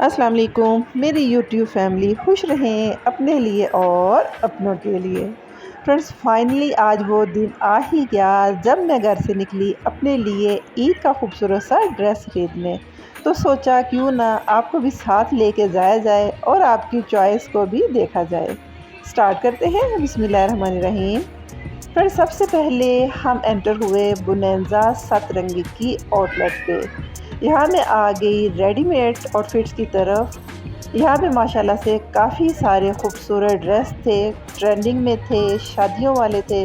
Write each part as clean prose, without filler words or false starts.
अस्सलाम वालेकुम मेरी यूट्यूब फैमिली खुश रहें अपने लिए और अपनों के लिए। फ्रेंड्स फाइनली आज वो दिन आ ही गया जब मैं घर से निकली अपने लिए ईद का खूबसूरत सा ड्रेस खरीदने। तो सोचा क्यों ना आपको भी साथ लेके जाया जाए और आपकी चॉइस को भी देखा जाए। स्टार्ट करते हैं बिस्मिल्लाहिर्रहमानिर्रहीम। फ्रेंड्स सबसे पहले हम एंटर हुए बुनेंजा सतरंगी की आउटलेट पे। यहाँ मैं आ गई रेडीमेड आउटफिट्स की तरफ। यहाँ पे माशाल्लाह से काफ़ी सारे खूबसूरत ड्रेस थे, ट्रेंडिंग में थे, शादियों वाले थे।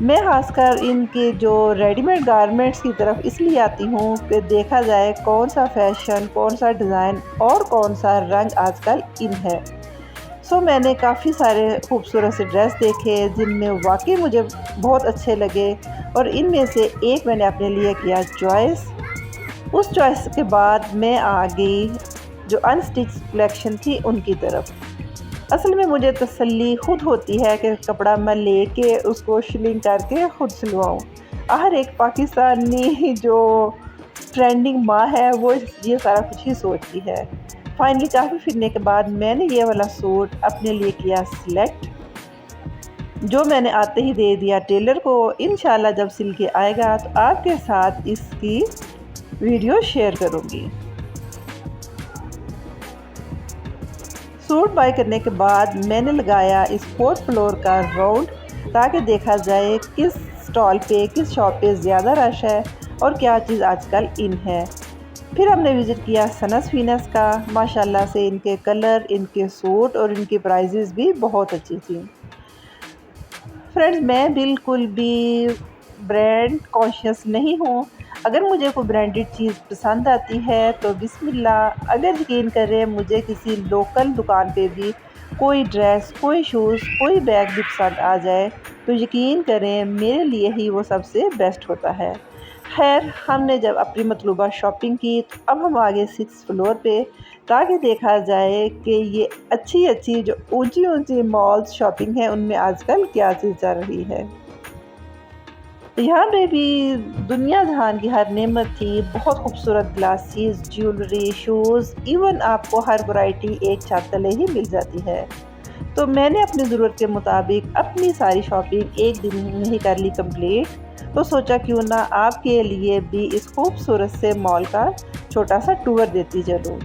मैं खासकर इनके जो रेडीमेड गारमेंट्स की तरफ इसलिए आती हूँ कि देखा जाए कौन सा फ़ैशन, कौन सा डिज़ाइन और कौन सा रंग आजकल इन है। मैंने काफ़ी सारे खूबसूरत से ड्रेस देखे जिनमें वाकई मुझे बहुत अच्छे लगे और इनमें से एक मैंने अपने लिए किया चॉइस। उस चॉइस के बाद मैं आ गई जो अनस्टिच कलेक्शन थी उनकी तरफ। असल में मुझे तसल्ली खुद होती है कि कपड़ा मैं लेके उसको शिलिंग करके खुद सिलवाऊँ। हर एक पाकिस्तानी जो ट्रेंडिंग माँ है वो ये सारा कुछ ही सोचती है। फाइनली काफ़ी फिरने के बाद मैंने ये वाला सूट अपने लिए किया सिलेक्ट, जो मैंने आते ही दे दिया टेलर को। इंशाल्लाह जब सिल के आएगा तो आपके साथ इसकी वीडियो शेयर करूंगी। सूट बाय करने के बाद मैंने लगाया इस 4th फ्लोर का राउंड ताकि देखा जाए किस स्टॉल पे, किस शॉप पे ज़्यादा रश है और क्या चीज़ आजकल इन है। फिर हमने विज़िट किया सनस वीनस का। माशाल्लाह से इनके कलर, इनके सूट और इनकी प्राइजेज़ भी बहुत अच्छी थी। फ्रेंड्स मैं बिल्कुल भी ब्रांड कॉन्शियस नहीं हूँ। अगर मुझे कोई ब्रांडेड चीज़ पसंद आती है तो बिस्मिल्लाह, अगर यकीन करें मुझे किसी लोकल दुकान पे भी कोई ड्रेस, कोई शूज़, कोई बैग भी पसंद आ जाए तो यकीन करें मेरे लिए ही वो सबसे बेस्ट होता है। खैर हमने जब अपनी मतलूबा शॉपिंग की तो अब हम आ गए 6th फ्लोर पे ताकि देखा जाए कि ये अच्छी अच्छी जो ऊंची ऊंची मॉल्स शॉपिंग है उनमें आजकल क्या चीज़ चल रही है। यहाँ पे भी दुनिया जहान की हर नेमत थी। बहुत खूबसूरत ग्लासेस, ज्वेलरी, शूज़, इवन आपको हर वैरायटी एक छत तले ही मिल जाती है। तो मैंने अपनी ज़रूरत के मुताबिक अपनी सारी शॉपिंग एक दिन में ही कर ली कंप्लीट। तो सोचा क्यों ना आपके लिए भी इस खूबसूरत से मॉल का छोटा सा टूर देती चलूँ।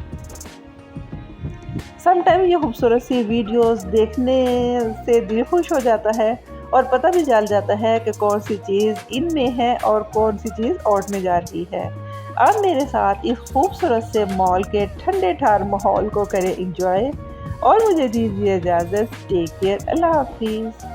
समटाइम ये खूबसूरत सी वीडियोस देखने से दिल खुश हो जाता है और पता भी चल जाता है कि कौन सी चीज़ इनमें है और कौन सी चीज़ आउट में जा रही है। अब मेरे साथ इस खूबसूरत से मॉल के ठंडे ठार माहौल को करें एंजॉय और मुझे दीजिए इजाज़त। टेक केयर, अल्लाह हाफिज़।